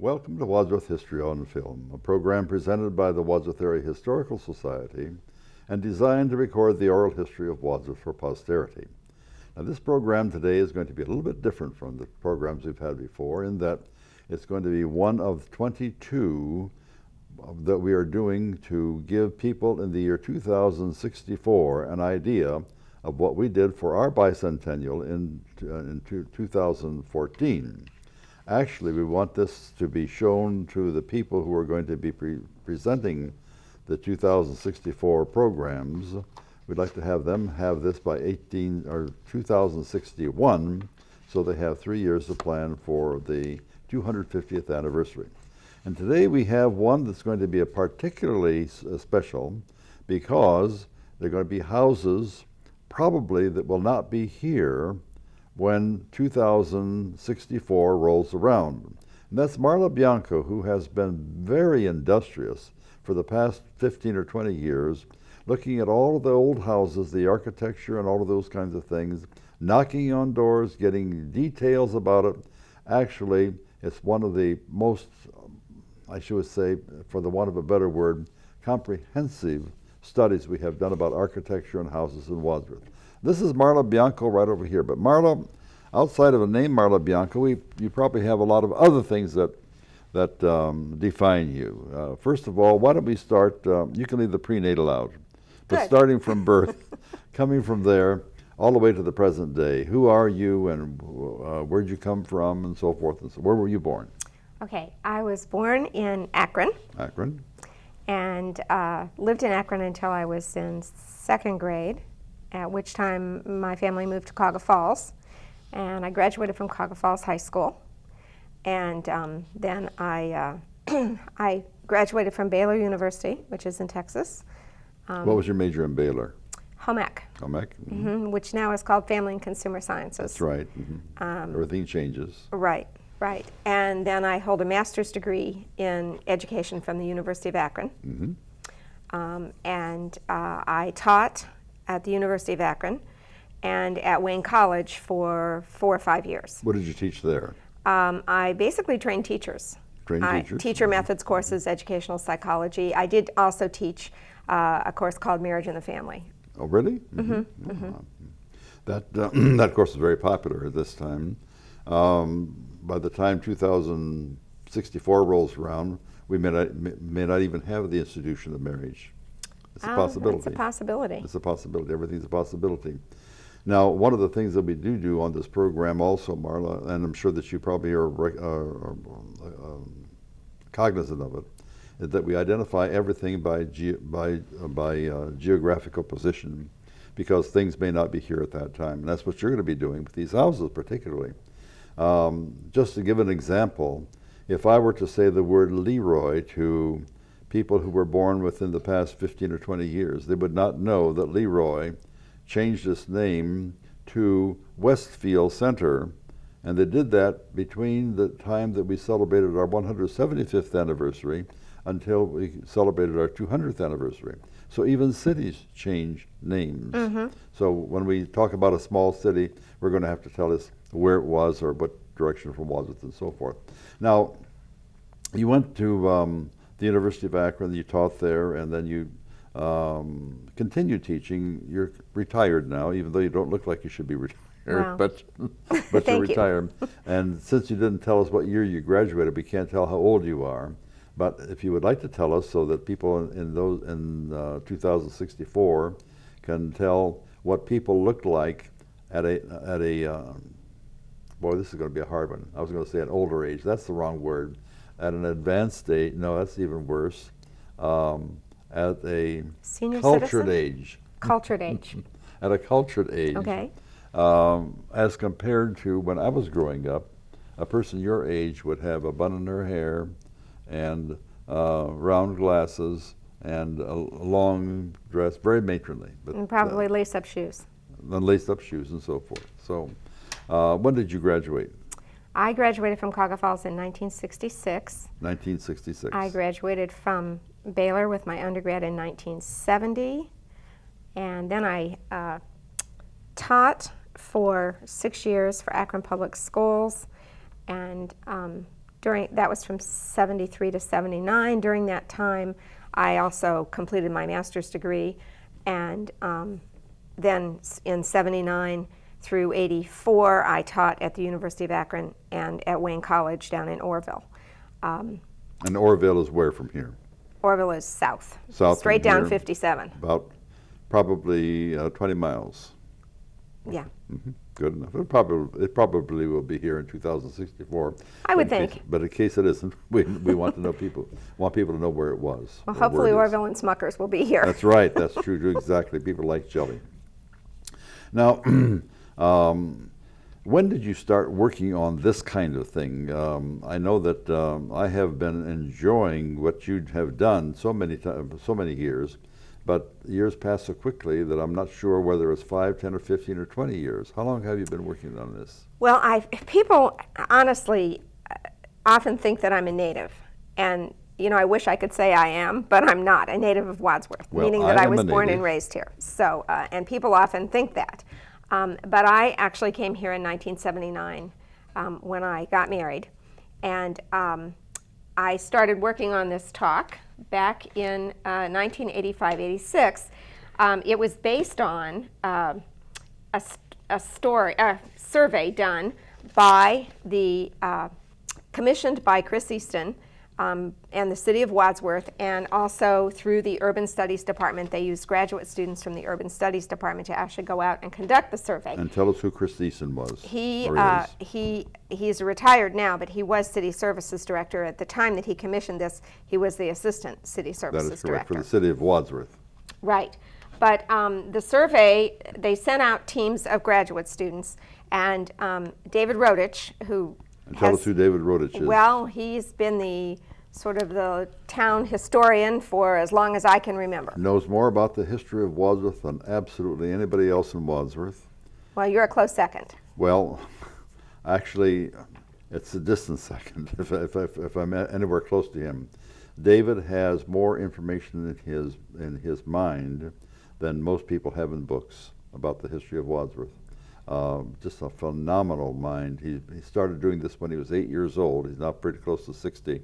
Welcome to Wadsworth History on Film, a program presented by the Wadsworth Area Historical Society and designed to record the oral history of Wadsworth for posterity. Now, this program today is going to be a little bit different from the programs we've had before in that it's going to be one of 22 that we are doing to give people in the year 2064 an idea of what we did for our bicentennial in 2014. Actually, we want this to be shown to the people who are going to be presenting the 2064 programs. We'd like to have them have this by 2061, so they have 3 years to plan for the 250th anniversary. And today we have one that's going to be a particularly special because they're going to be houses probably that will not be here when 2064 rolls around. And that's Marla Bianco, who has been very industrious for the past 15 or 20 years, looking at all of the old houses, the architecture and all of those kinds of things, knocking on doors, getting details about it. Actually, it's one of the most, I should say, for the want of a better word, comprehensive studies we have done about architecture and houses in Wadsworth. This is Marla Bianco right over here. But Marla, outside of the name Marla Bianco, you probably have a lot of other things that define you. First of all, why don't we start, you can leave the prenatal out, but Good. Starting from birth, coming from there, all the way to the present day. Who are you and where'd you come from and so forth and so where were you born? Okay, I was born in Akron. Akron. And lived in Akron until I was in second grade, at which time my family moved to Cuyahoga Falls, and I graduated from Cuyahoga Falls High School. And then I graduated from Baylor University, which is in Texas. What was your major in Baylor? Home ec. Home ec? Which now is called Family and Consumer Sciences. That's right. Everything changes. Right. Right, and then I hold a master's degree in education from the University of Akron. And I taught at the University of Akron and at Wayne College for 4 or 5 years. What did you teach there? I basically trained teachers. Trained teachers? Teacher methods courses, educational psychology. I did also teach a course called Marriage and the Family. Oh, really? That course is very popular at this time. By the time 2064 rolls around, we may not even have the institution of marriage. It's a possibility. It's a possibility. It's a possibility. Everything's a possibility. Now, one of the things that we do on this program also, Marla, and I'm sure that you probably are cognizant of it, is that we identify everything by geographical position, because things may not be here at that time. And that's what you're going to be doing with these houses particularly. Just to give an example, if I were to say the word Leroy to people who were born within the past 15 or 20 years, they would not know that Leroy changed its name to Westfield Center, and they did that between the time that we celebrated our 175th anniversary until we celebrated our 200th anniversary. So even cities change names. So when we talk about a small city, we're going to have to tell us where it was or what direction from Wadsworth and so forth. Now, you went to the University of Akron, you taught there, and then you continued teaching. You're retired now, even though you don't look like you should be retired, Wow. but you're retired. And since you didn't tell us what year you graduated, we can't tell how old you are. But if you would like to tell us, so that people in 2064 can tell what people looked like at a boy, this is going to be a hard one. I was going to say an older age. That's the wrong word. At an advanced age, no, that's even worse. At a Senior cultured citizen? age. Cultured age. At a cultured age. Okay. As compared to when I was growing up, a person your age would have a bun in her hair and round glasses and a long dress, very matronly. But, And probably lace-up shoes. and lace-up shoes and so forth. So when did you graduate? I graduated from Cuyahoga Falls in 1966. 1966. I graduated from Baylor with my undergrad in 1970, and then I taught for 6 years for Akron Public Schools, and That was from 73 to 79. During that time, I also completed my master's degree, and then in 79 through 84, I taught at the University of Akron and at Wayne College down in Orville. And Orville is where from here? Orville is south. South straight from down here, 57. About probably 20 miles. Yeah. Mm-hmm. Good enough. It probably will be here in 2064. I would think. But in case it isn't, we want to know want people to know where it was. Well, hopefully Orville and Smuckers will be here. That's right. That's true too. Exactly. People like jelly. Now, when did you start working on this kind of thing? I know that I have been enjoying what you have done so many years, but years pass so quickly that I'm not sure whether it's 5, 10, or 15, or 20 years. How long have you been working on this? Well, people honestly often think that I'm a native, and I wish I could say I am, but I'm not a native of Wadsworth, meaning that I was born and raised here. So, and people often think that. But I actually came here in 1979 when I got married, and I started working on this talk back in 1985-86. It was based on a survey done by commissioned by Chris Easton and the City of Wadsworth, and also through the Urban Studies Department. They used graduate students from the Urban Studies Department to actually go out and conduct the survey. And tell us who Chris Easton was. He's retired now, but he was City Services Director. At the time that he commissioned this, he was the Assistant City Services Director. That is correct, Director. for the City of Wadsworth. Right. But the survey, they sent out teams of graduate students, and David Rodich, who and tell us who David Rodich is. Well, he's been the town historian for as long as I can remember. Knows more about the history of Wadsworth than absolutely anybody else in Wadsworth. Well, you're a close second. Well, actually, it's a distant second if I'm anywhere close to him. David has more information in his mind than most people have in books about the history of Wadsworth. Just a phenomenal mind. He started doing this when he was 8 years old. He's now pretty close to 60.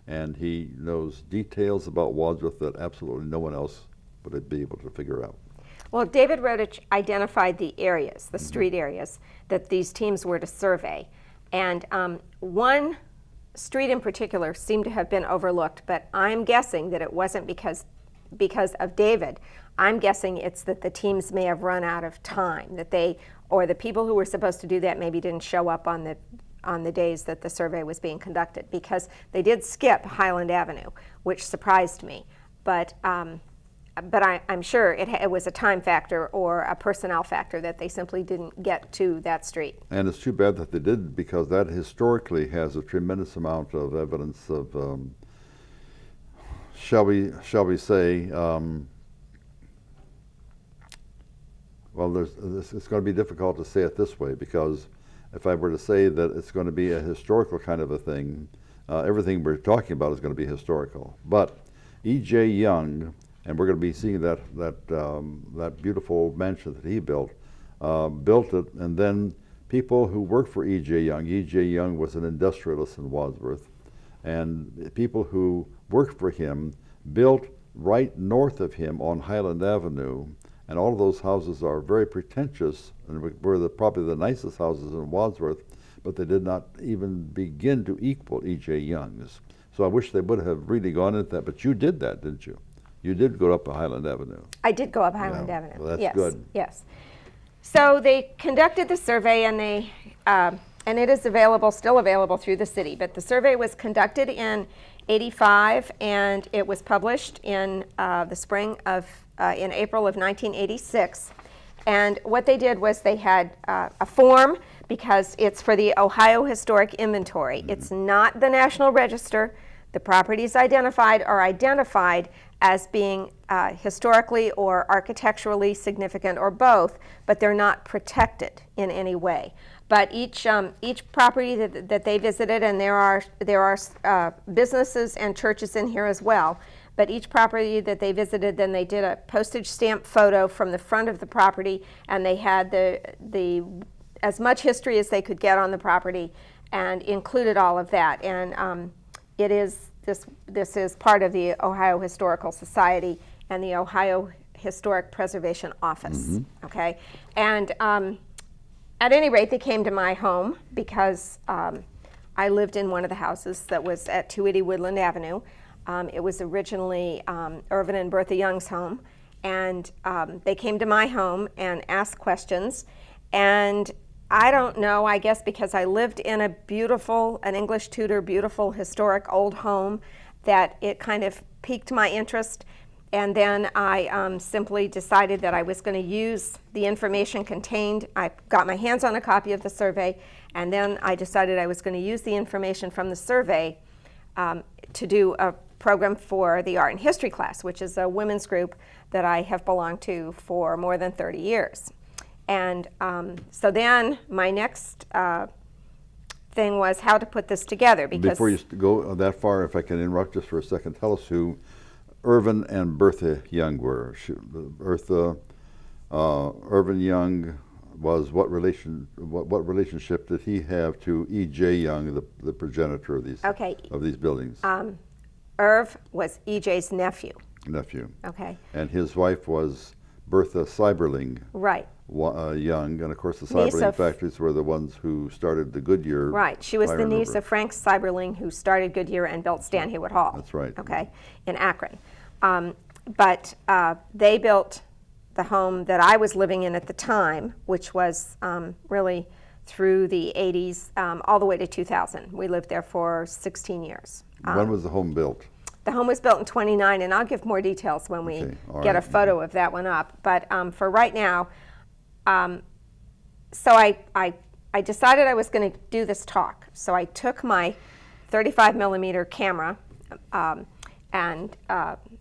And he knows details about Wadsworth that absolutely no one else would be able to figure out. Well, David Rodich identified the areas, the street areas, that these teams were to survey. And one street in particular seemed to have been overlooked, but I'm guessing that it wasn't because of David. I'm guessing it's that the teams may have run out of time, or the people who were supposed to do that maybe didn't show up on the days that the survey was being conducted, because they did skip Highland Avenue, which surprised me. But I'm sure it was a time factor or a personnel factor that they simply didn't get to that street. And it's too bad that they did, because that historically has a tremendous amount of evidence of, shall we say, well, it's going to be difficult to say it this way, because if I were to say that it's going to be a historical kind of a thing, everything we're talking about is going to be historical. But E.J. Young, and we're going to be seeing that beautiful mansion that he built it, and then people who worked for E.J. Young. E.J. Young was an industrialist in Wadsworth, and people who worked for him built right north of him on Highland Avenue. And all of those houses are very pretentious and were probably the nicest houses in Wadsworth, but they did not even begin to equal E.J. Young's. So I wish they would have really gone into that, but you did that, didn't you? You did go up Highland Avenue. I did go up Highland Avenue. Well, that's good. Yes. So they conducted the survey, and it is still available through the city, but the survey was conducted in 85, and it was published in the spring of in April of 1986. And what they did was they had a form, because it's for the Ohio Historic Inventory. It's not the National Register. The properties identified are identified as being historically or architecturally significant, or both, but they're not protected in any way. But each property that they visited, and there are businesses and churches in here as well, but each property that they visited, then they did a postage stamp photo from the front of the property, and they had as much history as they could get on the property, and included all of that. And it is this is part of the Ohio Historical Society and the Ohio Historic Preservation Office. Okay, and at any rate, they came to my home because I lived in one of the houses that was at 280 Woodland Avenue. It was originally Irvin and Bertha Young's home, and they came to my home and asked questions. And I don't know, I guess because I lived in a beautiful, an English Tudor, beautiful, historic old home, that it kind of piqued my interest. And then I simply decided that I was going to use the information contained. I got my hands on a copy of the survey, and then I decided I was going to use the information from the survey to do a program for the art and history class, which is a women's group that I have belonged to for more than 30 years. And so then my next thing was how to put this together. Because before you go that far, if I can interrupt just for a second, tell us who Irvin and Bertha Young were. Irvin Young was what relationship did he have to E.J. Young, the progenitor of these buildings? Irv was E.J.'s nephew. Okay. And his wife was Bertha Seiberling. Right. Young, and of course the Seiberling factories were the ones who started the Goodyear. Right, she was the niece of Frank Seiberling, who started Goodyear and built Stanley Hall. That's right. Okay, in Akron. But they built the home that I was living in at the time, which was really through the 80s, all the way to 2000. We lived there for 16 years. When was the home built? The home was built in 29, and I'll give more details when we get a photo of that one up. But for right now, so I decided I was going to do this talk. So I took my 35 millimeter camera and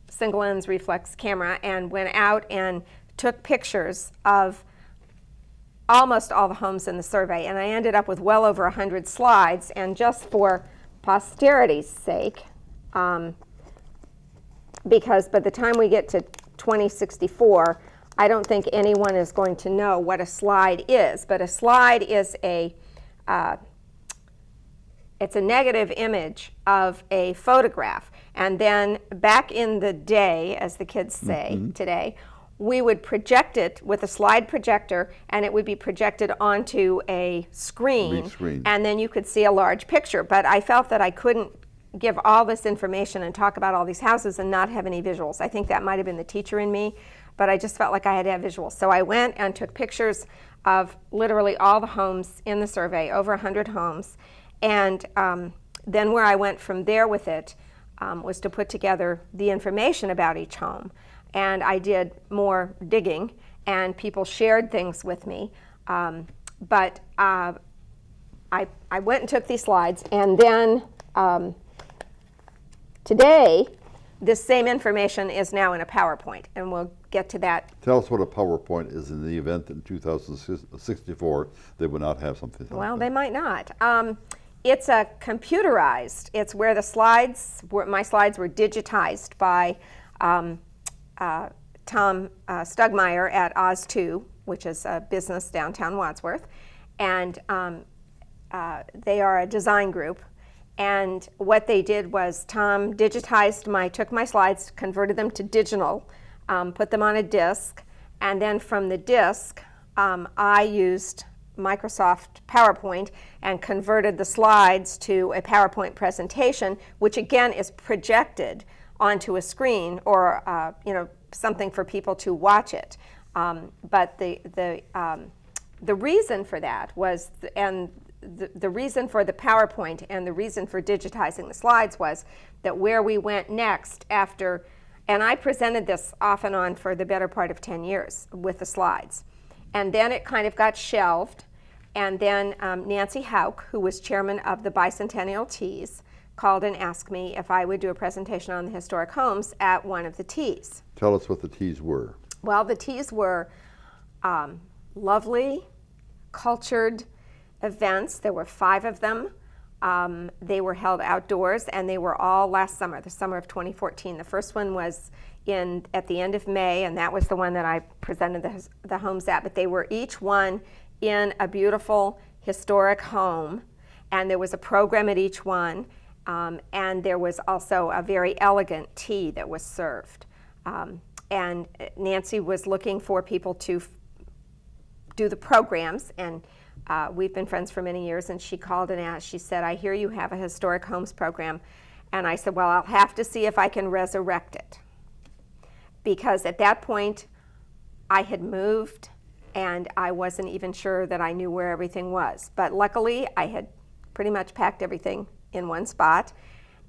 single lens reflex camera and went out and took pictures of almost all the homes in the survey. And I ended up with well over 100 slides. And just for posterity's sake, because by the time we get to 2064, I don't think anyone is going to know what a slide is, but a slide is it's a negative image of a photograph. And then back in the day, as the kids say today, we would project it with a slide projector, and it would be projected onto a screen, and then you could see a large picture. But I felt that I couldn't give all this information and talk about all these houses and not have any visuals. I think that might have been the teacher in me, but I just felt like I had to have visuals. So I went and took pictures of literally all the homes in the survey, over 100 homes. And then where I went from there with it was to put together the information about each home. And I did more digging, and people shared things with me. But I went and took these slides, and then today, this same information is now in a PowerPoint, and we'll get to that. Tell us what a PowerPoint is in the event that in 2064 they would not have something like that. Well, they might not. It's a computerized. It's where the slides, my slides were digitized by Tom Stugmeyer at Oz2, which is a business downtown Wadsworth, and they are a design group. And what they did was Tom digitized took my slides, converted them to digital, put them on a disk, and then from the disk, I used Microsoft PowerPoint and converted the slides to a PowerPoint presentation, which again is projected onto a screen or something for people to watch it. But the reason for that was, the reason for the PowerPoint and the reason for digitizing the slides was that where we went next after, and I presented this off and on for the better part of 10 years with the slides. And then it kind of got shelved, and then Nancy Hauk, who was chairman of the Bicentennial Teas, called and asked me if I would do a presentation on the historic homes at one of the teas. Tell us what the teas were. Well, the teas were lovely, cultured events. There were 5 of them. They were held outdoors, and they were all last summer, the summer of 2014. The first one was at the end of May, and that was the one that I presented the homes at. But they were each one in a beautiful historic home, and there was a program at each one, and there was also a very elegant tea that was served. And Nancy was looking for people to do the programs, and we've been friends for many years, and she called and asked, she said, I hear you have a historic homes program. And I said, well, I'll have to see if I can resurrect it. Because at that point, I had moved, and I wasn't even sure that I knew where everything was. But luckily, I had pretty much packed everything in one spot,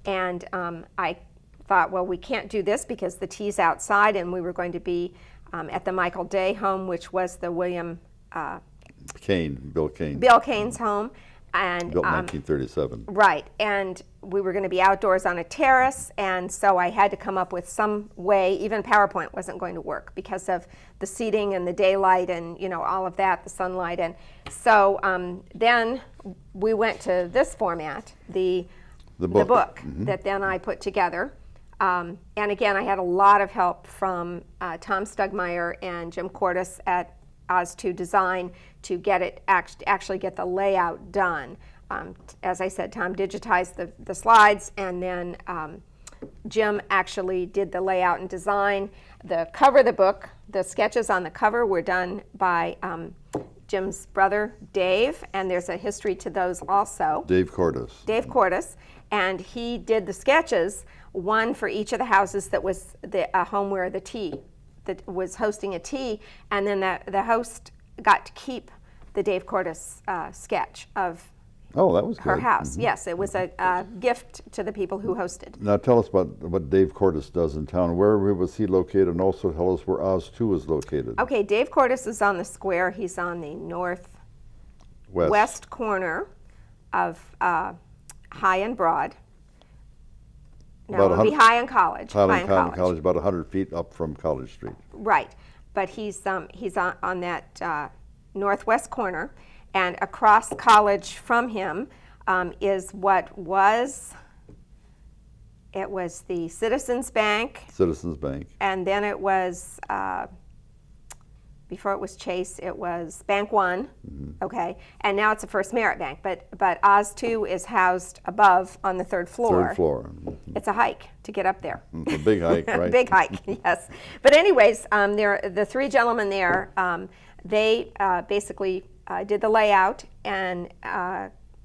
and I thought, well, we can't do this because the tea's outside, and we were going to be at the Michael Day home, which was the Bill Kane's home. And, built in 1937. Right, and we were going to be outdoors on a terrace, and so I had to come up with some way. Even PowerPoint wasn't going to work because of the seating and the daylight and, you know, all of that, the sunlight. And so then we went to this format, the book that then I put together. And again, I had a lot of help from Tom Stugmeyer and Jim Cordes at Oz2 Design to get it actually get the layout done. As I said, Tom digitized the slides, and then Jim actually did the layout and design. The cover of the book, the sketches on the cover were done by Jim's brother, Dave, and there's a history to those also. Dave Cordes. Dave Cordes, and he did the sketches, one for each of the houses that was a home where the tea, that was hosting a tea, and then the host got to keep the Dave Cordes sketch of that was her good. house. Yes, it was a gift to the people who hosted. Now tell us about what Dave Cordes does in town. Where was he located, and also tell us where Oz2 is located. Okay, Dave Cordes is on the square. He's on the northwest corner of High and Broad. No, it would be High and College. High and College, about 100 feet up from College Street. Right, but he's on that northwest corner, and across College from him is what was, it was the Citizens Bank. Citizens Bank. And then it was, before it was Chase, it was Bank One, okay, and now it's a First Merit Bank, but Oz2 is housed above on the third floor. Third floor. It's a hike to get up there. It's a big hike, right? Big hike, yes. But anyways, the three gentlemen there, they basically did the layout and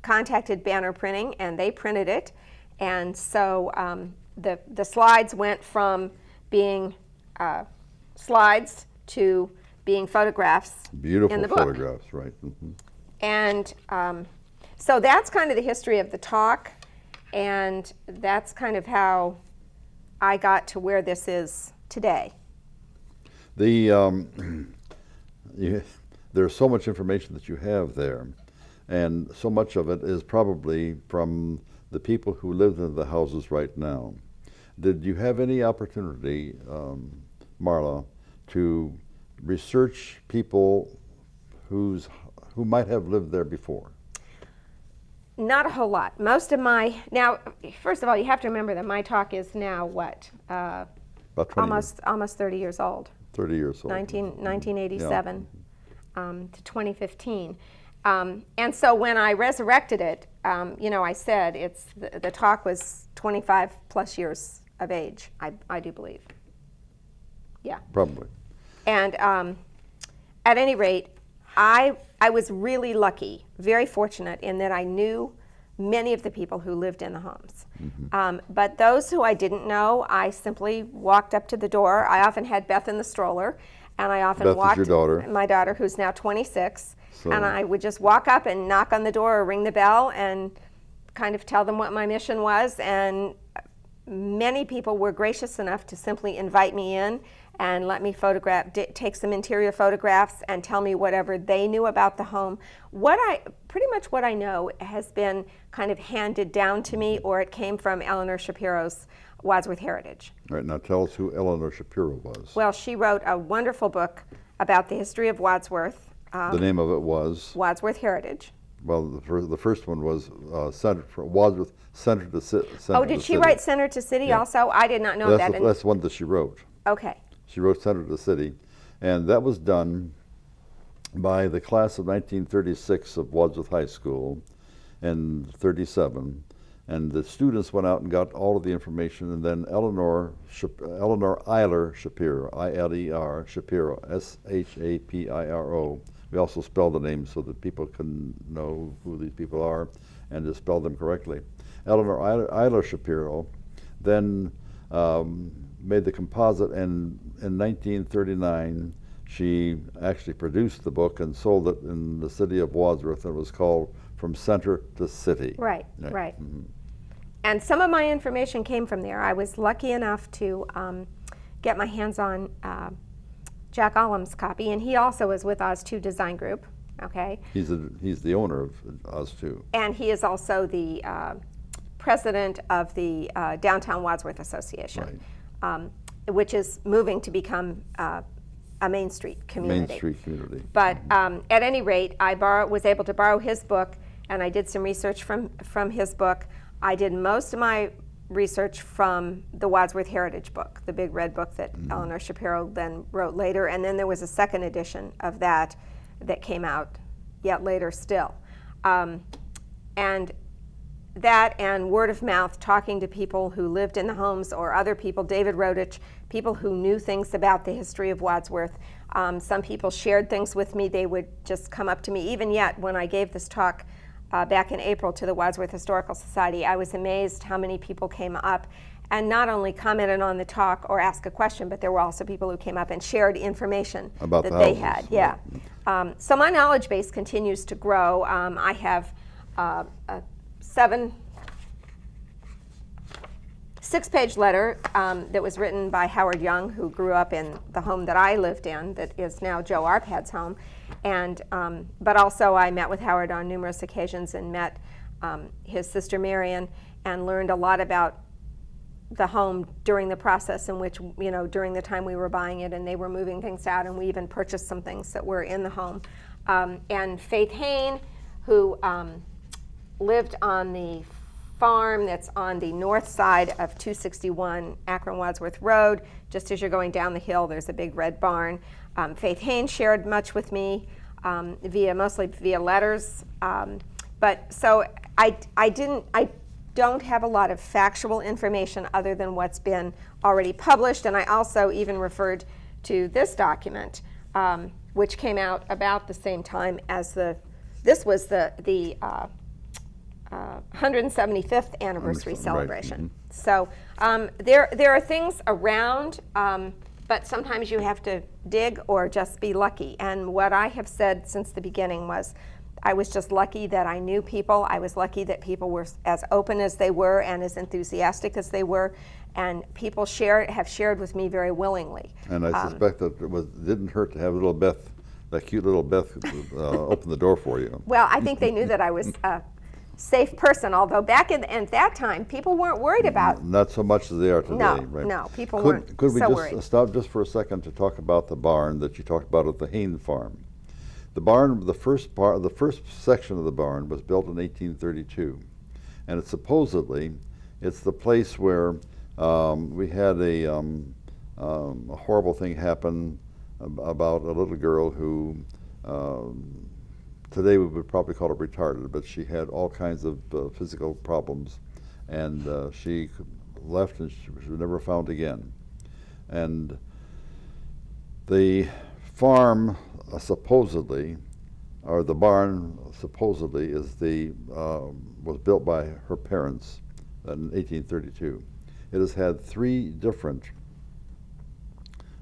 contacted Banner Printing, and they printed it. And so the slides went from being slides to being photographs Beautiful in the book. photographs, right. And so that's kind of the history of the talk, and that's kind of how I got to where this is today. There's so much information that you have there, and so much of it is probably from the people who live in the houses right now. Did you have any opportunity, Marla, to research people who might have lived there before? Not a whole lot. Most of now, first of all, you have to remember that my talk is now what? About 20 almost 30 years old. 30 years old. 1987 to 2015. And so when I resurrected it, you know, I said the talk was 25 plus years of age, I do believe. Yeah. Probably. And at any rate, I was really lucky, very fortunate in that I knew many of the people who lived in the homes. But those who I didn't know, I simply walked up to the door. I often had Beth in the stroller, and I often walked. Beth is your daughter. My daughter, who's now 26. And I would just walk up and knock on the door or ring the bell and kind of tell them what my mission was. And many people were gracious enough to simply invite me in and let me take some interior photographs and tell me whatever they knew about the home. Pretty much what I know has been kind of handed down to me, or it came from Eleanor Shapiro's Wadsworth Heritage. All right, now tell us who Eleanor Shapiro was. Well, she wrote a wonderful book about the history of Wadsworth. The name of it was? Wadsworth Heritage. Well, the first one was Wadsworth Center to City. Oh, did she write Center to City also? I did not know that. That's the one that she wrote. Okay. She wrote Center to City, and that was done by the class of 1936 of Wadsworth High School, in 37. And the students went out and got all of the information, and then Eleanor Eiler Shapiro, I-L-E-R, Shapiro, S-H-A-P-I-R-O. We also spell the names so that people can know who these people are and to spell them correctly. Eleanor Eiler Shapiro then made the composite, and in 1939 she actually produced the book and sold it in the city of Wadsworth, and it was called From Center to City. Right, right. Mm-hmm. And some of my information came from there. I was lucky enough to get my hands on Jack Ollum's copy, and he also is with Oz2 Design Group. Okay. He's the owner of Oz2. And he is also the president of the Downtown Wadsworth Association, right. Which is moving to become a Main Street community. Main Street community. But at any rate, I was able to borrow his book, and I did some research from his book. I did most of my research from the Wadsworth Heritage book, the big red book that Eleanor Shapiro then wrote later, and then there was a second edition of that came out yet later still. And that and word of mouth, talking to people who lived in the homes or other people, David Rodich, people who knew things about the history of Wadsworth. Some people shared things with me. They would just come up to me. Even yet, when I gave this talk back in April to the Wadsworth Historical Society, I was amazed how many people came up and not only commented on the talk or asked a question, but there were also people who came up and shared information about that they had. Yeah. So my knowledge base continues to grow. I have a 6-page letter that was written by Howard Young, who grew up in the home that I lived in, that is now Joe Arpad's home. And but also I met with Howard on numerous occasions and met his sister Marion and learned a lot about the home during the process in which, during the time we were buying it and they were moving things out, and we even purchased some things that were in the home. And Faith Hain, who lived on the farm that's on the north side of 261 Akron-Wadsworth Road. Just as you're going down the hill, there's a big red barn. Faith Hain shared much with me mostly via letters. But so I don't have a lot of factual information other than what's been already published, and I also even referred to this document, which came out about the same time as this was the 175th anniversary celebration. Right. So there are things around, but sometimes you have to dig or just be lucky. And what I have said since the beginning was, I was just lucky that I knew people. I was lucky that people were as open as they were and as enthusiastic as they were, and people have shared with me very willingly. And I suspect that it didn't hurt to have little Beth, that cute little Beth, open the door for you. Well, I think they knew that I was a safe person, although back at that time, people weren't worried about. Not so much as they are today, no, right? No, people weren't Could we so just worried. Stop just for a second to talk about the barn that you talked about at the Hain farm? The barn, the first section of the barn was built in 1832, and it's the place where we had a horrible thing happen about a little girl who today we would probably call her retarded, but she had all kinds of physical problems, and she left and she was never found again. And the farm supposedly, or the barn supposedly, was built by her parents in 1832. It has had 3 different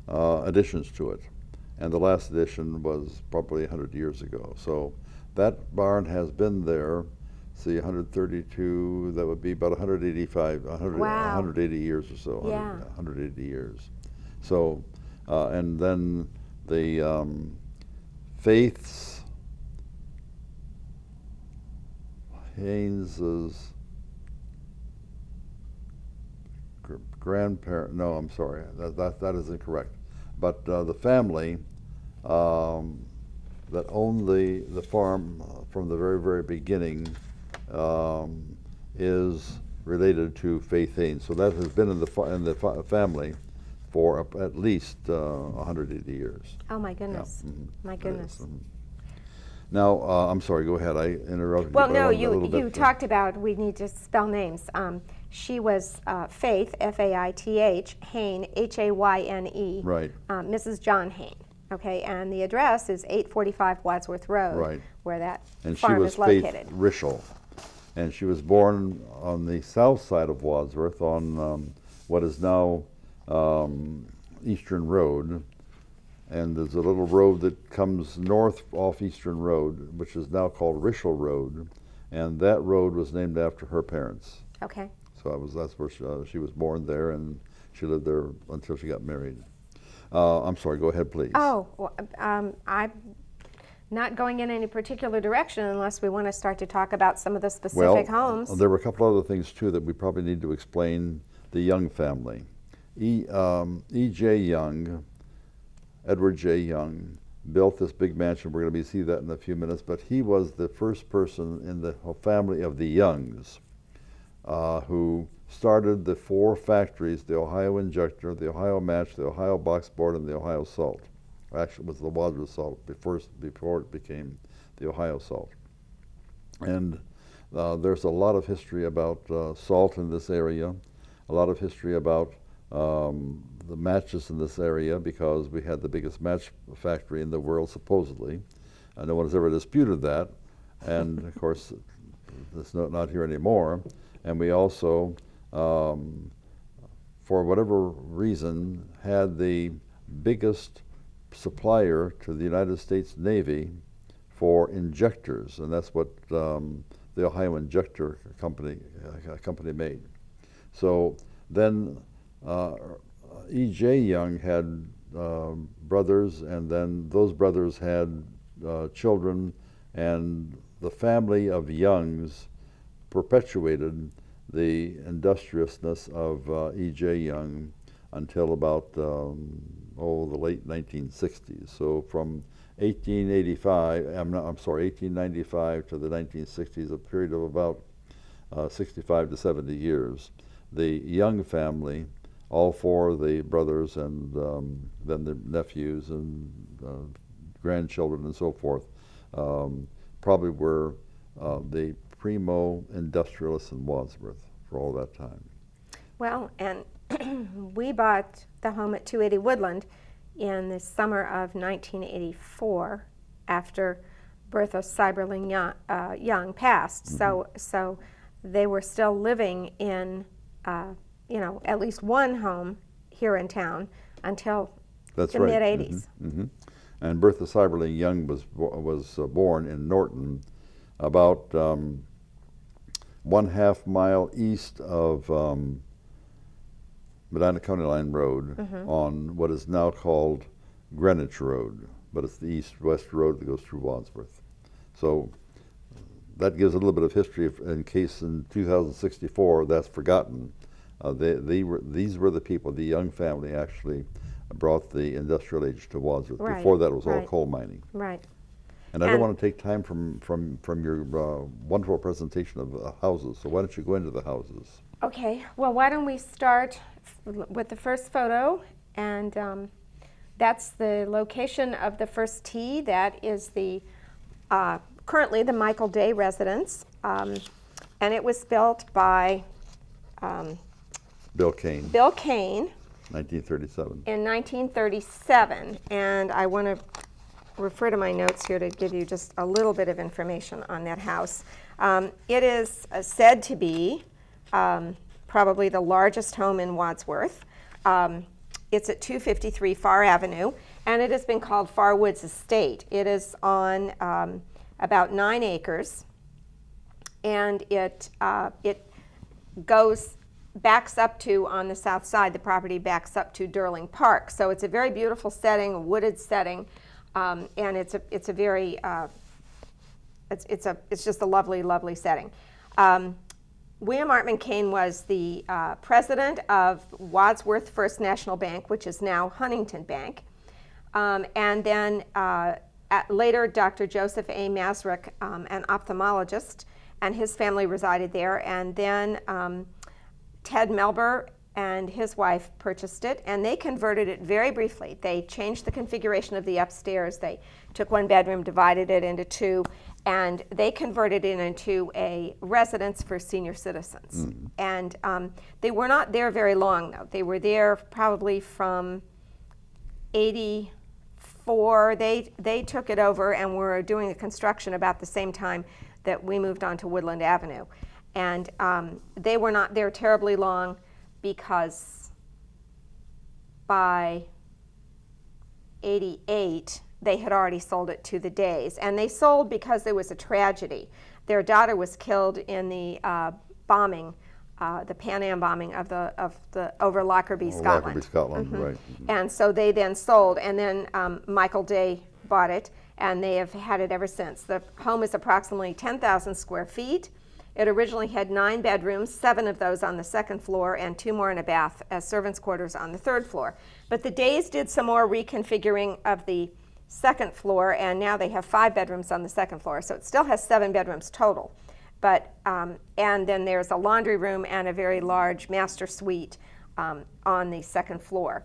additions to it, and the last edition was probably 100 years ago. So that barn has been there, 132, that would be about 185, 180 years or so, yeah. 180 years. So, and then the Faith's, Haynes's grandparent, no, I'm sorry, that is incorrect. But the family that owned the farm from the very, very beginning is related to Faith Hain. So that has been in the family for at least 180 years. Oh my goodness, yeah. Mm-hmm. My goodness. Now, I'm sorry, go ahead. I interrupted Well, you. But I no, wanted a little you bit, talked about we need to spell names. She was Faith, F-A-I-T-H, Hayne, H-A-Y-N-E. Right. Mrs. John Hayne. Okay, and the address is 845 Wadsworth Road, Right. where that And she farm was is located. Faith Rischel. And she was born on the south side of Wadsworth on what is now Eastern Road. And there's a little road that comes north off Eastern Road, which is now called Rischel Road. And that road was named after her parents. Okay. So that's where she was born there, and she lived there until she got married. I'm sorry, go ahead, please. Oh, well, I'm not going in any particular direction unless we want to start to talk about some of the specific homes. There were a couple other things, too, that we probably need to explain. The Young family. E.J. Young, Edward J. Young, built this big mansion. We're going to see that in a few minutes, but he was the first person in the family of the Youngs who started the 4 factories: the Ohio Injector, the Ohio Match, the Ohio Box Board, and the Ohio Salt. Actually, it was the Wadsworth Salt before it became the Ohio Salt. And there's a lot of history about salt in this area, a lot of history about the matches in this area, because we had the biggest match factory in the world, supposedly. No one has ever disputed that, and of course, it's not here anymore. And we also, for whatever reason, had the biggest supplier to the United States Navy for injectors, and that's what the Ohio Injector company made. So then E.J. Young had brothers, and then those brothers had children, and the family of Youngs perpetuated the industriousness of E.J. Young until about the late 1960s. So from 1895 to the 1960s, a period of about 65 to 70 years, the Young family, all 4 of the brothers and then the nephews and grandchildren and so forth, probably were the primo industrialists in Wadsworth for all that time. Well, and we bought the home at 280 Woodland in the summer of 1984 after Bertha Cyberling Young passed. Mm-hmm. So they were still living in at least one home here in town until the mid-'80s. Mm-hmm. Mm-hmm. And Bertha Cyberling Young was born in Norton, about 1/2 mile east of Medina County Line Road, mm-hmm. on what is now called Greenwich Road, but it's the east-west road that goes through Wadsworth. So that gives a little bit of history in case in 2064 that's forgotten. These were the people, the Young family actually brought the industrial age to Wadsworth. Right. Before that it was all coal mining. Right. And I don't want to take time from your wonderful presentation of houses, so why don't you go into the houses? Okay, well, why don't we start with the first photo, and that's the location of the first tee. That is the currently the Michael Day residence, and it was built by Bill Kane. 1937. In 1937, and I want to refer to my notes here to give you just a little bit of information on that house. It is said to be probably the largest home in Wadsworth. It's at 253 Far Avenue, and it has been called Far Woods Estate. It is on about 9 acres, and it backs up to, on the south side, the property backs up to Durling Park. So it's a very beautiful setting, a wooded setting, and it's just a lovely, lovely setting. William Artman Kane was the president of Wadsworth First National Bank, which is now Huntington Bank. And then later, Dr. Joseph A. Masrick, an ophthalmologist, and his family resided there. And then Ted Melber and his wife purchased it, and they converted it very briefly. They changed the configuration of the upstairs. They took one bedroom, divided it into two, and they converted it into a residence for senior citizens. And they were not there very long, though. They were there probably from 84. They took it over and were doing the construction about the same time that we moved on to Woodland Avenue. And they were not there terribly long, because by 88, they had already sold it to the Days. And they sold because there was a tragedy. Their daughter was killed in the bombing, the Pan Am bombing of the over Lockerbie, Scotland. Lockerbie, Scotland, right. And so they then sold, and then Michael Day bought it, and they have had it ever since. The home is approximately 10,000 square feet. It originally had 9 bedrooms, 7 of those on the second floor, and 2 more in a bath as servants' quarters on the third floor. But the Days did some more reconfiguring of the second floor, and now they have 5 bedrooms on the second floor. So it still has 7 bedrooms total. But and then there's a laundry room and a very large master suite on the second floor.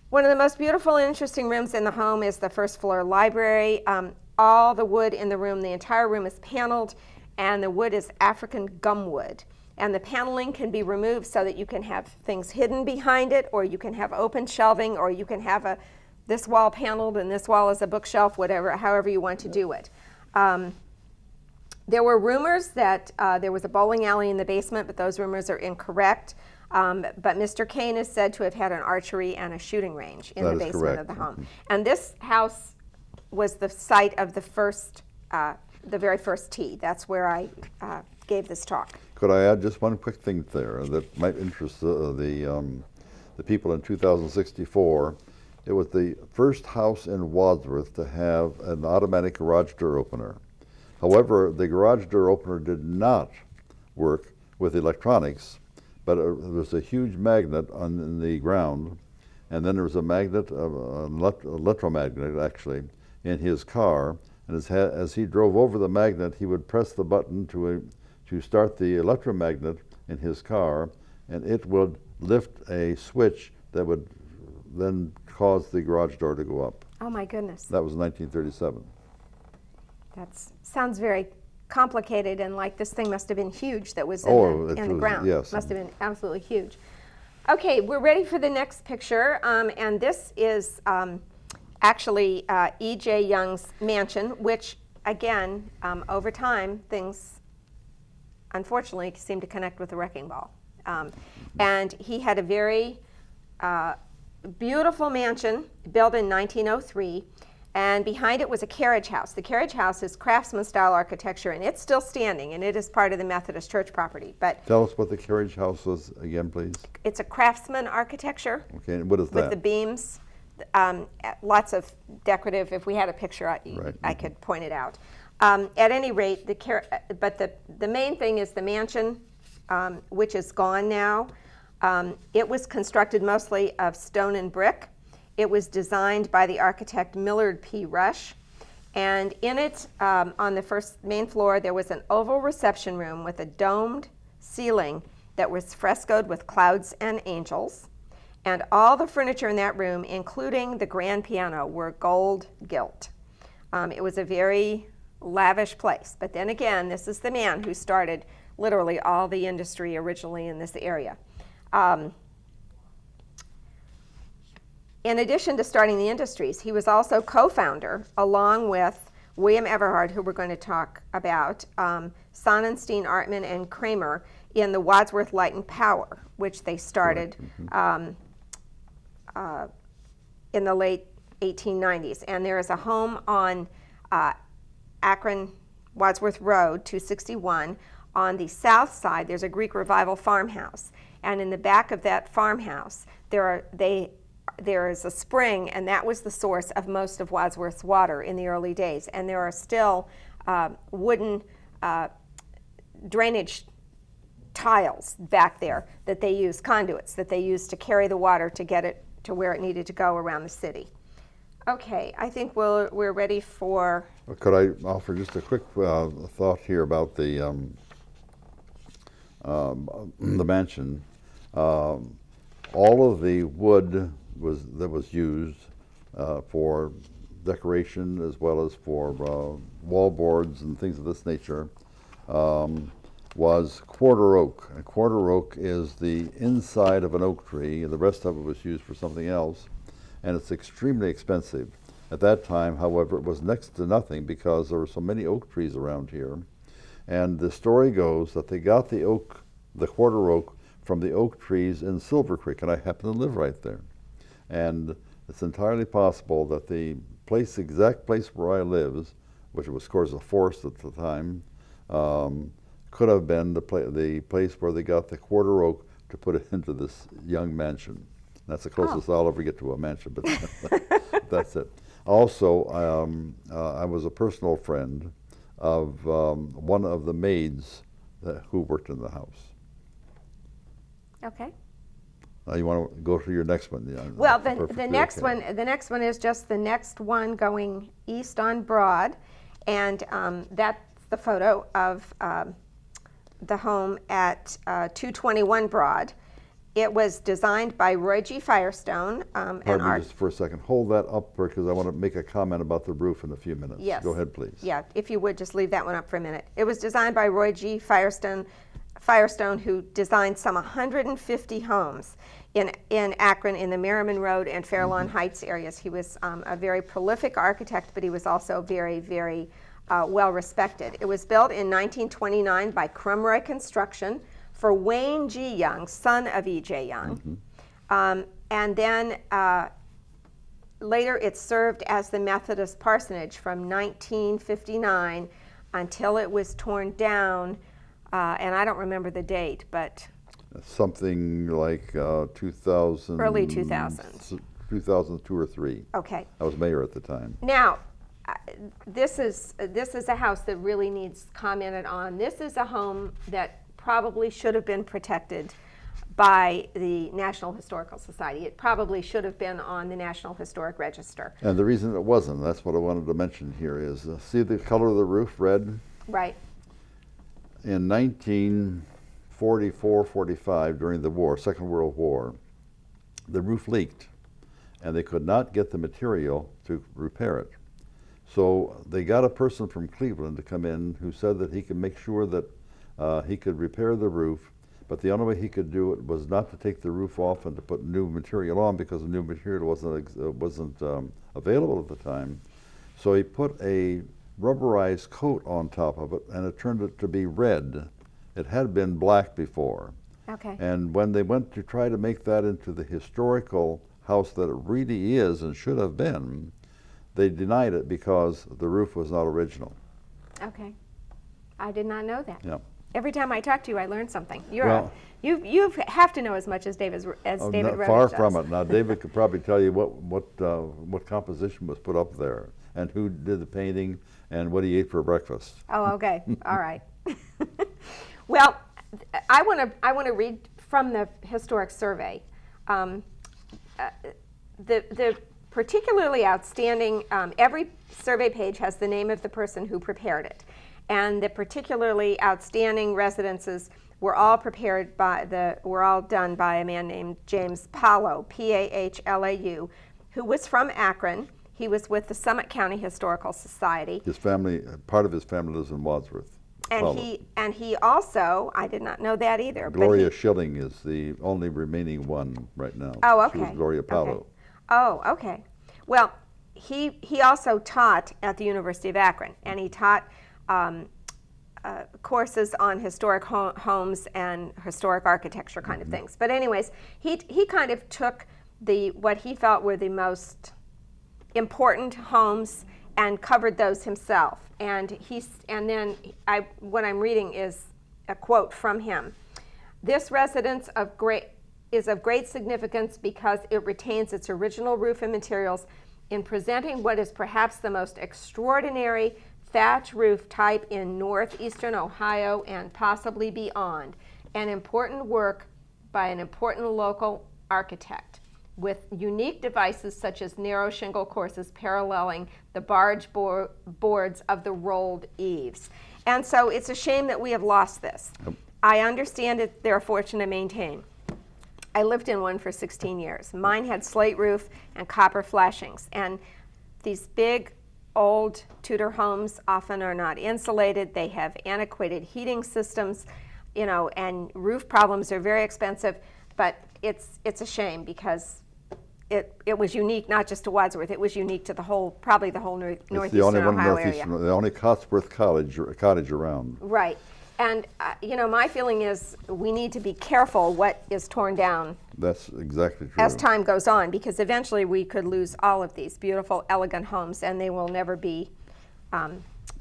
One of the most beautiful and interesting rooms in the home is the first floor library. All the wood in the room, the entire room is paneled, and the wood is African gum wood. And the paneling can be removed so that you can have things hidden behind it, or you can have open shelving, or you can have this wall paneled and this wall is a bookshelf, however you want to do it. There were rumors that there was a bowling alley in the basement, but those rumors are incorrect. But Mr. Kane is said to have had an archery and a shooting range in the basement of the home. And this house was the site of the very first tee. That's where I gave this talk. Could I add just one quick thing there that might interest the people in 2064? It was the first house in Wadsworth to have an automatic garage door opener. However, the garage door opener did not work with electronics, but there was a huge magnet on the ground, and then there was a magnet, an electromagnet actually, in his car. And as he drove over the magnet, he would press the button to start the electromagnet in his car, and it would lift a switch that would then cause the garage door to go up. Oh my goodness. That was 1937. That sounds very complicated, and like this thing must have been huge that was in the ground. Yes. Must have been absolutely huge. Okay, we're ready for the next picture, and this is actually E.J. Young's mansion, which again, over time, things unfortunately seem to connect with the wrecking ball. And he had a very beautiful mansion built in 1903, and behind it was a carriage house. The carriage house is craftsman-style architecture, and it's still standing, and it is part of the Methodist Church property. But tell us what the carriage house was again, please. It's a craftsman architecture. Okay, and what is that? With the beams, lots of decorative. If we had a picture, I could point it out. At any rate, the main thing is the mansion, which is gone now. It was constructed mostly of stone and brick. It was designed by the architect Millard P. Rush. And in it, on the first main floor, there was an oval reception room with a domed ceiling that was frescoed with clouds and angels. And all the furniture in that room, including the grand piano, were gold gilt. It was a very lavish place. But then again, this is the man who started literally all the industry originally in this area. In addition to starting the industries, he was also co-founder, along with William Everhard, who we're going to talk about, Sonnenstein, Artman, and Kramer, in the Wadsworth Light and Power, which they started in the late 1890s. And there is a home on Akron Wadsworth Road, 261. On the south side, there's a Greek Revival farmhouse. And in the back of that farmhouse, there is a spring, and that was the source of most of Wadsworth's water in the early days. And there are still wooden drainage tiles back there that they use, conduits that they use to carry the water to get it to where it needed to go around the city. Okay, I think we're ready for... Could I offer just a quick thought here about the mansion? All of the wood that was used for decoration as well as for wall boards and things of this nature was quarter oak. And quarter oak is the inside of an oak tree, and the rest of it was used for something else, and it's extremely expensive. At that time, however, it was next to nothing because there were so many oak trees around here. And the story goes that they got the quarter oak, from the oak trees in Silver Creek, and I happen to live right there. And it's entirely possible that the exact place where I live, which was, of course, a forest at the time, could have been the place where they got the quarter oak to put it into this young mansion. That's the closest I'll ever get to a mansion, but that's it. Also, I was a personal friend of one of the maids who worked in the house. Okay. You want to go to your next one? Yeah, well, the next one is just the next one going east on Broad, and that's the photo of the home at 221 Broad. It was designed by Roy G. Firestone. Pardon me just for a second. Hold that up because I want to make a comment about the roof in a few minutes. Yes. Go ahead, please. Yeah, if you would just leave that one up for a minute. It was designed by Roy G. Firestone, who designed some 150 homes in Akron in the Merriman Road and Fairlawn Heights areas. He was a very prolific architect, but he was also very, very well respected. It was built in 1929 by Crumroy Construction for Wayne G. Young, son of E.J. Young. And then later it served as the Methodist parsonage from 1959 until it was torn down, and I don't remember the date, but something like 2000. Early 2000s. 2002 or 3. Okay. I was mayor at the time. Now, this is a house that really needs commented on. This is a home that probably should have been protected by the National Historical Society. It probably should have been on the National Historic Register. And the reason it wasn't, that's what I wanted to mention here, is see the color of the roof, red? Right. In 1944-45, during the war, Second World War, the roof leaked, and they could not get the material to repair it. So they got a person from Cleveland to come in who said that he could make sure that he could repair the roof, but the only way he could do it was not to take the roof off and to put new material on because the new material wasn't available at the time. So he put a rubberized coat on top of it, and it turned it to be red. It had been black before. Okay. And when they went to try to make that into the historical house that it really is and should have been, they denied it because the roof was not original. Okay. I did not know that. Yeah. Every time I talk to you, I learn something. Well, you have to know as much as David Rhodes far does. from it. Now, David could probably tell you what composition was put up there and who did the painting and what he ate for breakfast. Oh, okay. All right. Well, I want to read from the historic survey. The particularly outstanding, every survey page has the name of the person who prepared it. And the particularly outstanding residences were all done by a man named James Pahlau, P-A-H-L-A-U, who was from Akron. He was with the Summit County Historical Society. His family, part of his family lives in Wadsworth. And he also, I did not know that either. Gloria Schilling is the only remaining one right now. Oh, okay. She was Gloria Pahlau. Okay. Oh, okay. Well, he also taught at the University of Akron, and he taught courses on historic homes and historic architecture kind of things. But anyways, he kind of took what he felt were the most important homes and covered those himself. And then what I'm reading is a quote from him. This residence is of great significance because it retains its original roof and materials in presenting what is perhaps the most extraordinary thatch roof type in northeastern Ohio and possibly beyond. An important work by an important local architect with unique devices such as narrow shingle courses paralleling the barge boards of the rolled eaves. And so it's a shame that we have lost this. Yep. I understand that they're a fortune to maintain. I lived in one for 16 years. Mine had slate roof and copper flashings. And these big, old Tudor homes often are not insulated. They have antiquated heating systems, you know, and roof problems are very expensive. But it's a shame because it was unique not just to Wadsworth. It was unique to the whole, probably the whole northeastern Ohio area. The only Cotsworth cottage around. Right. And, you know, my feeling is we need to be careful what is torn down. That's exactly true. As time goes on, because eventually we could lose all of these beautiful, elegant homes, and they will never be.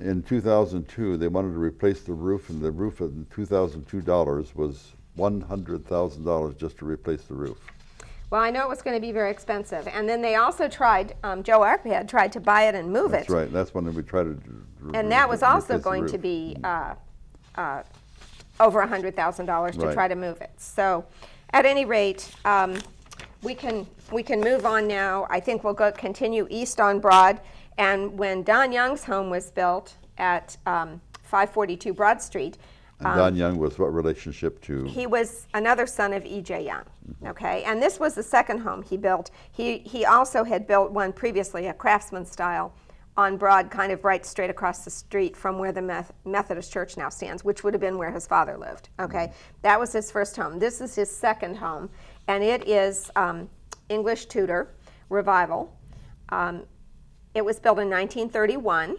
In 2002, they wanted to replace the roof, and the roof at $2,002 was $100,000 just to replace the roof. Well, I know it was going to be very expensive. And then they also tried, Joe Arpahad tried to buy it and move it. That's right. That's when we tried to and that was also going to be over $100,000 to try to move it. So at any rate, we can move on now. I think we'll continue east on Broad. And when Don Young's home was built at 542 Broad Street. And Don Young was what relationship to? He was another son of E.J. Young, okay? And this was the second home he built. He also had built one previously, a craftsman style, on Broad, kind of right straight across the street from where the Methodist Church now stands, which would have been where his father lived, okay? That was his first home. This is his second home, and it is English Tudor Revival. It was built in 1931,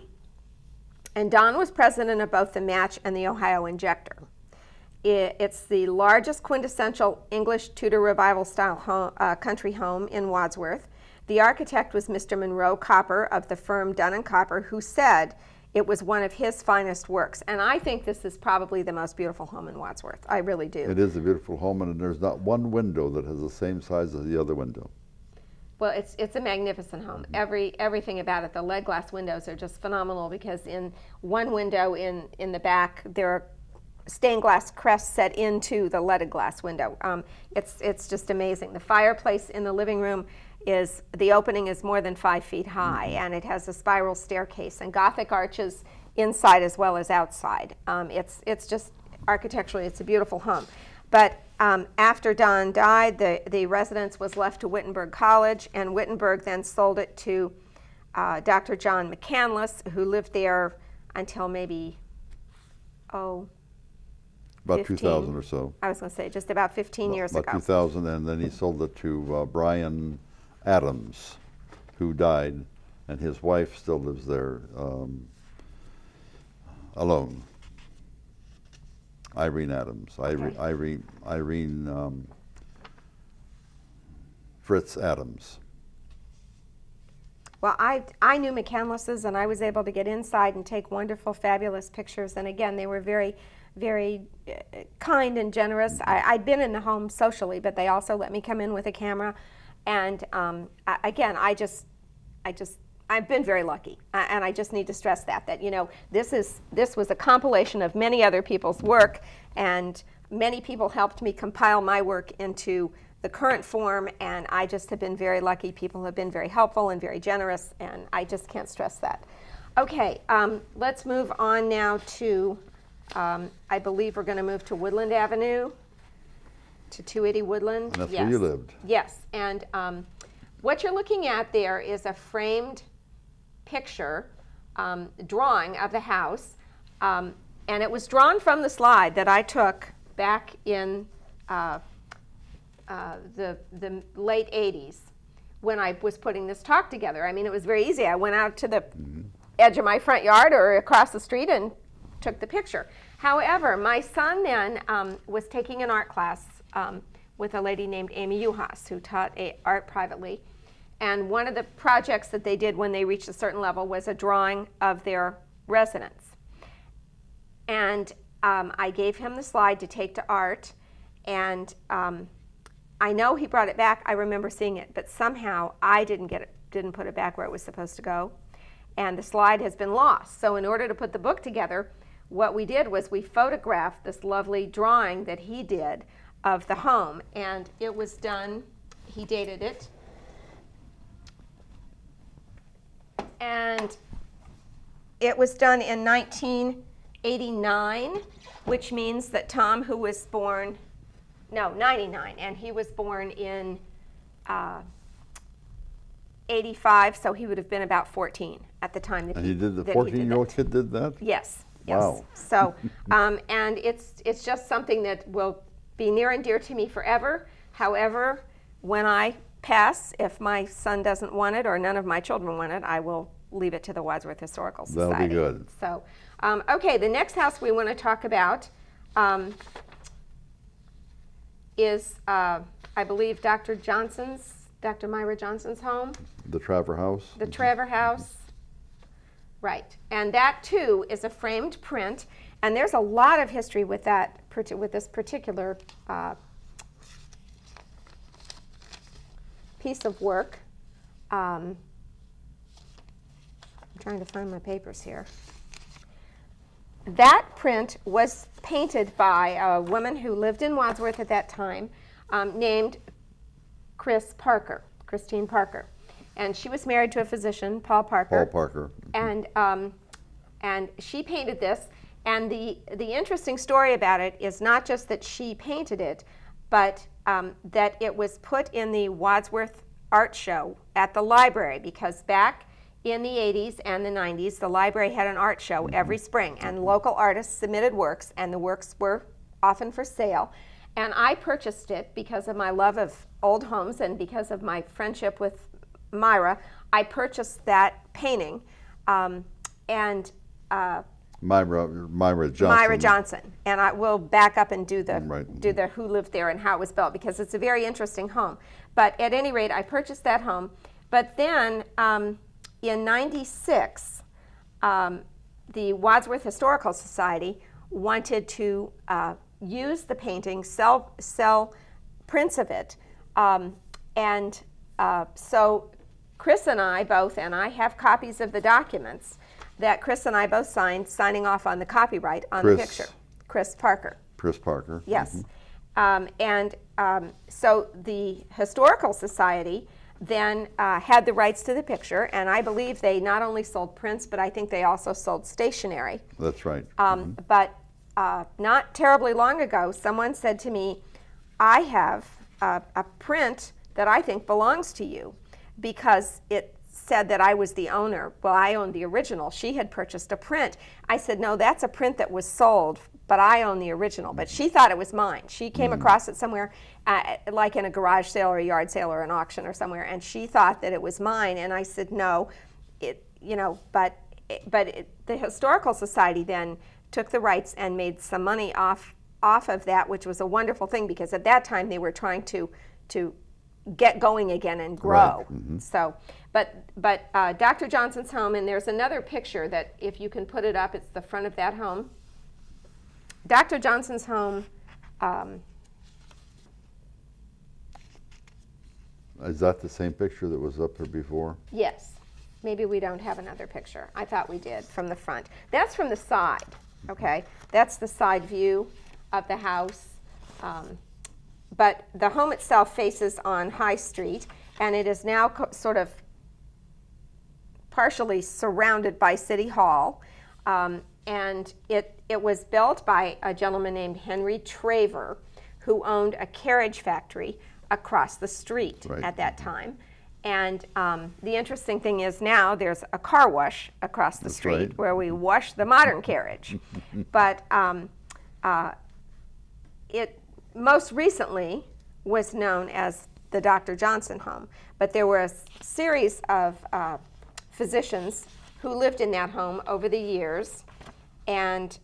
and Don was president of both the Match and the Ohio Injector. It's the largest quintessential English Tudor Revival style home, country home in Wadsworth. The architect was Mr. Monroe Copper of the firm Dunn & Copper, who said it was one of his finest works. And I think this is probably the most beautiful home in Wadsworth. I really do. It is a beautiful home, and there's not one window that has the same size as the other window. Well, it's a magnificent home. Everything about it. The lead glass windows are just phenomenal because in one window in the back, there are stained glass crests set into the leaded glass window. It's just amazing. The fireplace in the living room the opening is more than 5 feet high, and it has a spiral staircase and Gothic arches inside as well as outside. It's just architecturally, it's a beautiful home. But after Don died, the residence was left to Wittenberg College, and Wittenberg then sold it to Dr. John McCandless, who lived there until maybe, about 15. 2000 or so. I was going to say just about 15 years ago. About 2000, and then he sold it to Brian Adams, who died, and his wife still lives there alone. Irene Adams. Okay. Irene Fritz Adams. Well, I knew McCandless's, and I was able to get inside and take wonderful, fabulous pictures. And again, they were very, very kind and generous. I'd been in the home socially, but they also let me come in with a camera. And again, I've been very lucky, and I just need to stress that you know, this was a compilation of many other people's work, and many people helped me compile my work into the current form, and I just have been very lucky. People have been very helpful and very generous, and I just can't stress that. Okay, let's move on now to, I believe we're going to move to Woodland Avenue, to 280 Woodland. And that's where you lived. Yes, and what you're looking at there is a framed picture, drawing of the house, and it was drawn from the slide that I took back in the late 80s when I was putting this talk together. I mean, it was very easy. I went out to the edge of my front yard or across the street and took the picture. However, my son then was taking an art class with a lady named Amy Uhas, who taught art privately. And one of the projects that they did when they reached a certain level was a drawing of their residence. And I gave him the slide to take to art, and I know he brought it back. I remember seeing it, but somehow I didn't put it back where it was supposed to go, and the slide has been lost. So in order to put the book together, what we did was we photographed this lovely drawing that he did of the home, and it was done, he dated it, and it was done in 1989, which means that Tom, who was born no, 99, and he was born in 85, so he would have been about 14 at the time that And he did, the that he did 14-year-old that. kid did that? Yes, yes. Wow. So, and it's just something that will be near and dear to me forever. However, when I pass, if my son doesn't want it or none of my children want it, I will leave it to the Wadsworth Historical Society. That'll be good. So, okay, the next house we want to talk about is, I believe, Dr. Myra Johnson's home. The Traver House? The Traver House. Right, and that too is a framed print, and there's a lot of history with that, with this particular piece of work. I'm trying to find my papers here. That print was painted by a woman who lived in Wadsworth at that time, named Christine Parker. And she was married to a physician, Paul Parker. Paul Parker. And she painted this. And the interesting story about it is not just that she painted it, but that it was put in the Wadsworth Art Show at the library, because back in the 80s and the 90s, the library had an art show every spring, and local artists submitted works, and the works were often for sale. And I purchased it because of my love of old homes and because of my friendship with Myra. I purchased that painting, and Myra Johnson. Myra Johnson, and I will back up and do the Right. do the who lived there and how it was built, because it's a very interesting home. But at any rate, I purchased that home. But then in '96, the Wadsworth Historical Society wanted to use the painting, sell prints of it, and so Chris and I both, and I have copies of the documents that Chris and I both signed, signing off on the copyright on the picture. Chris Parker. Chris Parker. Yes. So the Historical Society then had the rights to the picture, and I believe they not only sold prints, but I think they also sold stationery. That's right. But not terribly long ago, someone said to me, I have a print that I think belongs to you, because it said that I was the owner. Well, I owned the original. She had purchased a print. I said, no, that's a print that was sold, but I own the original. But she thought it was mine. She came across it somewhere, like in a garage sale or a yard sale or an auction or somewhere, and she thought that it was mine. And I said, no, but the Historical Society then took the rights and made some money off of that, which was a wonderful thing, because at that time they were trying to get going again and grow. Right. So, but Dr. Johnson's home, and there's another picture that if you can put it up, it's the front of that home. Dr. Johnson's home. Is that the same picture that was up there before? Yes. Maybe we don't have another picture. I thought we did from the front. That's from the side. Okay, that's the side view of the house. But the home itself faces on High Street, and it is now sort of partially surrounded by City Hall. And it was built by a gentleman named Henry Traver, who owned a carriage factory across the street at that time. And the interesting thing is now there's a car wash across the street where we wash the modern carriage. But it most recently was known as the Dr. Johnson home. But there were a series of physicians who lived in that home over the years. And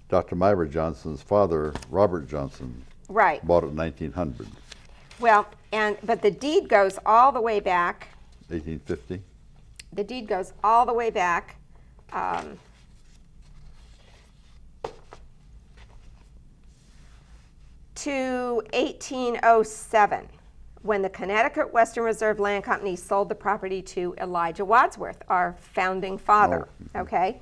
Dr. Myra Johnson's father, Robert Johnson, bought it in 1900. Well, but the deed goes all the way back. 1850? The deed goes all the way back to 1807, when the Connecticut Western Reserve Land Company sold the property to Elijah Wadsworth, our founding father. Okay,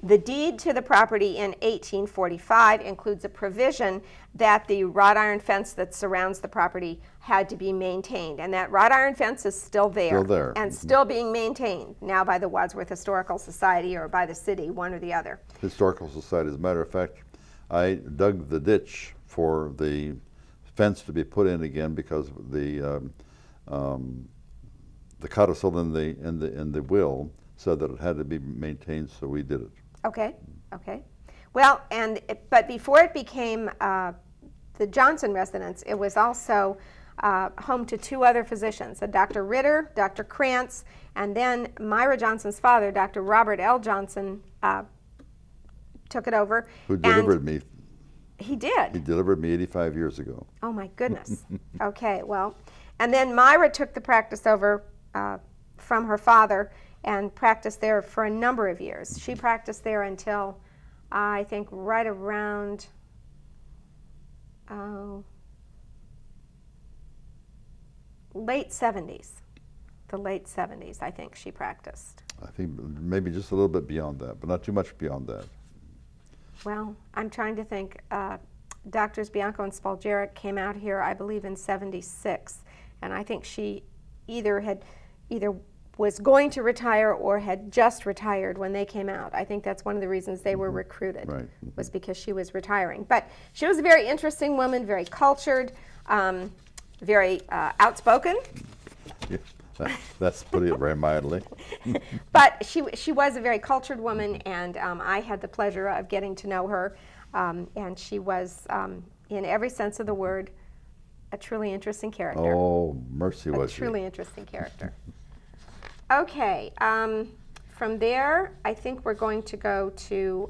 The deed to the property in 1845 includes a provision that the wrought iron fence that surrounds the property had to be maintained. And that wrought iron fence is still there. Still there. And still being maintained now by the Wadsworth Historical Society or by the city, one or the other. Historical Society. As a matter of fact, I dug the ditch for the fence to be put in again because the codicil in the will said that it had to be maintained, so we did it. Okay, okay. Well, but before it became the Johnson residence, it was also home to two other physicians, a Dr. Ritter, Dr. Krantz, and then Myra Johnson's father, Dr. Robert L. Johnson, took it over. Who delivered me. He did? He delivered me 85 years ago. Oh my goodness. Okay, well, and then Myra took the practice over from her father and practiced there for a number of years. She practiced there until I think right around late 70s. The late 70s, I think she practiced. I think maybe just a little bit beyond that, but not too much beyond that. Well, I'm trying to think. Doctors Bianco and Spalgeric came out here, I believe, in 76, and I think she either was going to retire or had just retired when they came out. I think that's one of the reasons they were recruited, right. Was because she was retiring. But she was a very interesting woman, very cultured, very outspoken. Yeah, that's putting it very mildly. But she was a very cultured woman, and I had the pleasure of getting to know her, and she was, in every sense of the word, a truly interesting character. Oh, mercy was she. she. A truly interesting character. Okay, from there, I think we're going to go to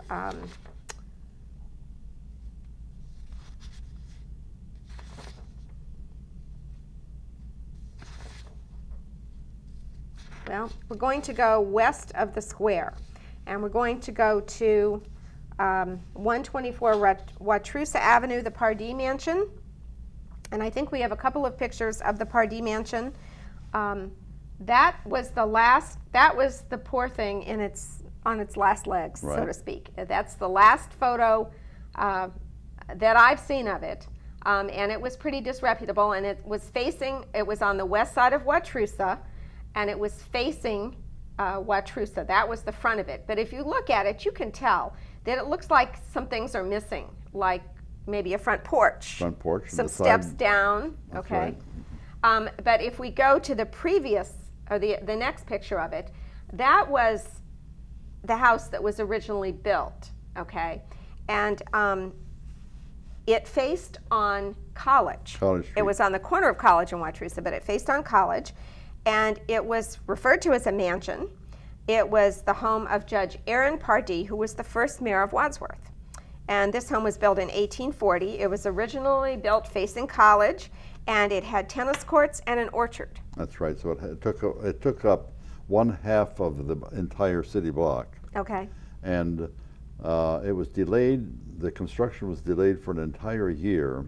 well, we're going to go west of the square, and we're going to go to 124 Watrusa Avenue, the Pardee Mansion, and I think we have a couple of pictures of the Pardee Mansion. That was the poor thing on its last legs, right. So to speak. That's the last photo that I've seen of it, and it was pretty disreputable, and it was on the west side of Watrusa, and it was facing Watrusa. That was the front of it. But if you look at it, you can tell that it looks like some things are missing, like maybe a front porch. Front porch. Some steps down, That's okay. Right. But if we go to the previous, or the next picture of it, that was the house that was originally built, okay? And it faced on College. College Street. It was on the corner of College and Watrusa, but it faced on College. And it was referred to as a mansion. It was the home of Judge Aaron Pardee, who was the first mayor of Wadsworth. And this home was built in 1840. It was originally built facing College, and it had tennis courts and an orchard. That's right. So it took up one half of the entire city block. Okay. And it was delayed. The construction was delayed for an entire year,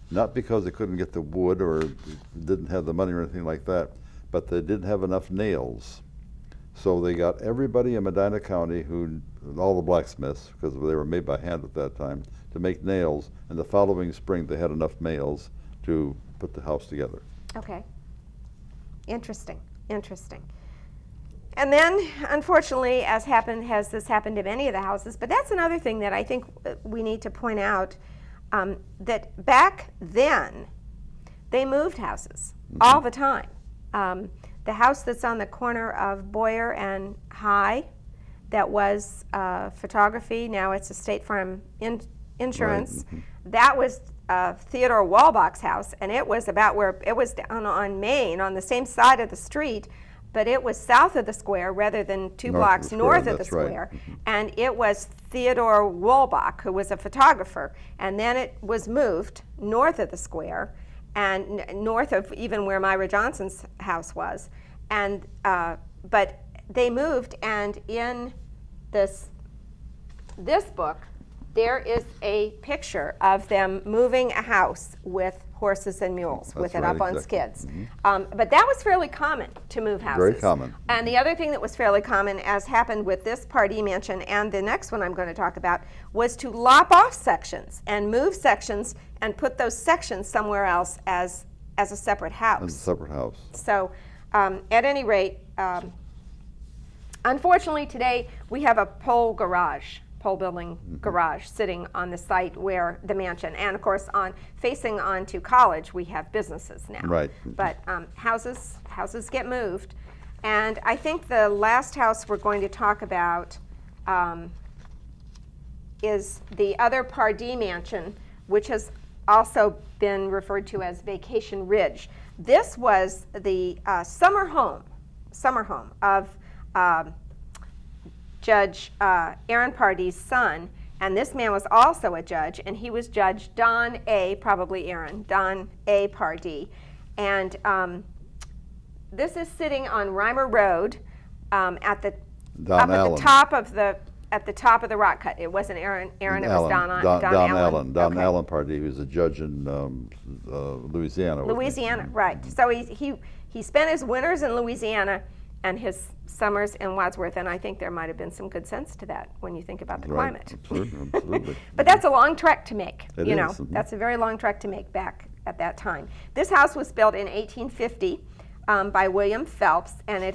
not because they couldn't get the wood or didn't have the money or anything like that, but they didn't have enough nails. So they got everybody in Medina County, all the blacksmiths, because they were made by hand at that time, to make nails, and the following spring they had enough nails to put the house together. Okay. Interesting, interesting. And then, unfortunately, as this happened to many of the houses, but that's another thing that I think we need to point out, that back then, they moved houses all the time. The house that's on the corner of Boyer and High, that was photography, now it's a State Farm Insurance. Right. That was Theodore Walbach's house, and it was about where, it was down on Main, on the same side of the street, but it was south of the square rather than two blocks north of the square. Right. And it was Theodore Walbach, who was a photographer, and then it was moved north of the square, and north of even where Myra Johnson's house was. And but they moved, and in this book, there is a picture of them moving a house with horses and mules with it right, up on exactly. skids. But that was fairly common to move houses. Very common. And the other thing that was fairly common, as happened with this Pardee mansion and the next one I'm going to talk about, was to lop off sections and move sections and put those sections somewhere else as a separate house. As a separate house. So at any rate, unfortunately today we have a pole building garage sitting on the site where the mansion, and of course facing onto College we have businesses now. Right. But houses get moved. And I think the last house we're going to talk about is the other Pardee mansion, which has also been referred to as Vacation Ridge. This was the summer home of Judge Aaron Pardee's son, and this man was also a judge, and he was Judge Don A. Pardee. And this is sitting on Reimer Road at the top of the rock cut. It wasn't Aaron, it was Don Allen. Don Allen Pardee, who's a judge in Louisiana. Louisiana, right. So he spent his winters in Louisiana and his summers in Wadsworth, and I think there might have been some good sense to that when you think about the climate. Absolutely. But that's a long trek to make. It you is. know, that's a very long trek to make back at that time. This house was built in 1850 by William Phelps, and it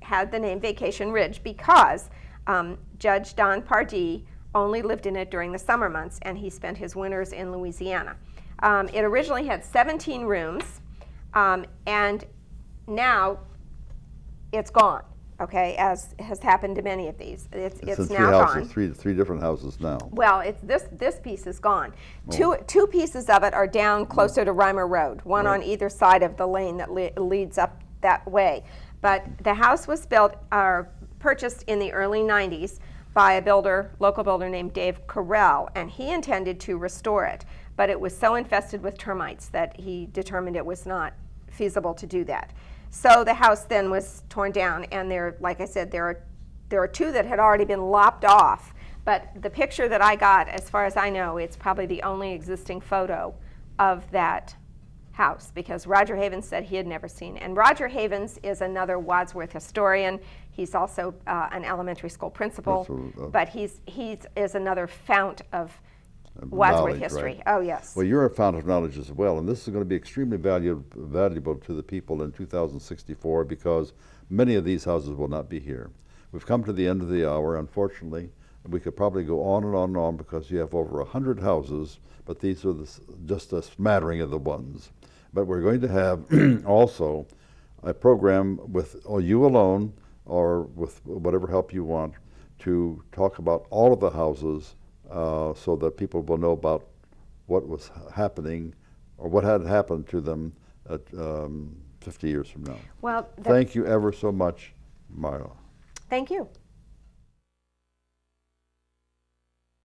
had the name Vacation Ridge because Judge Don Pardee only lived in it during the summer months, and he spent his winters in Louisiana. It originally had 17 rooms, and now it's gone, okay, as has happened to many of these. It's now gone. Three different houses now. Well, this piece is gone. Two pieces of it are down closer to Reimer Road, one on either side of the lane that leads up that way. But the house was purchased in the early 90s by a local builder named Dave Carell, and he intended to restore it. But it was so infested with termites that he determined it was not feasible to do that. So the house then was torn down, and like I said, there are two that had already been lopped off. But the picture that I got, as far as I know, it's probably the only existing photo of that house, because Roger Havens said he had never seen it. And Roger Havens is another Wadsworth historian. He's also an elementary school principal, but he is another fount of Wadsworth history. Right. Oh, yes. Well, you're a fount of knowledge as well, and this is going to be extremely valuable to the people in 2064 because many of these houses will not be here. We've come to the end of the hour, unfortunately. We could probably go on and on and on because you have over 100 houses, but these are just a smattering of the ones. But we're going to have also a program with you alone or with whatever help you want to talk about all of the houses so that people will know about what was happening or what had happened to them 50 years from now. Well, thank you ever so much, Marla. Thank you.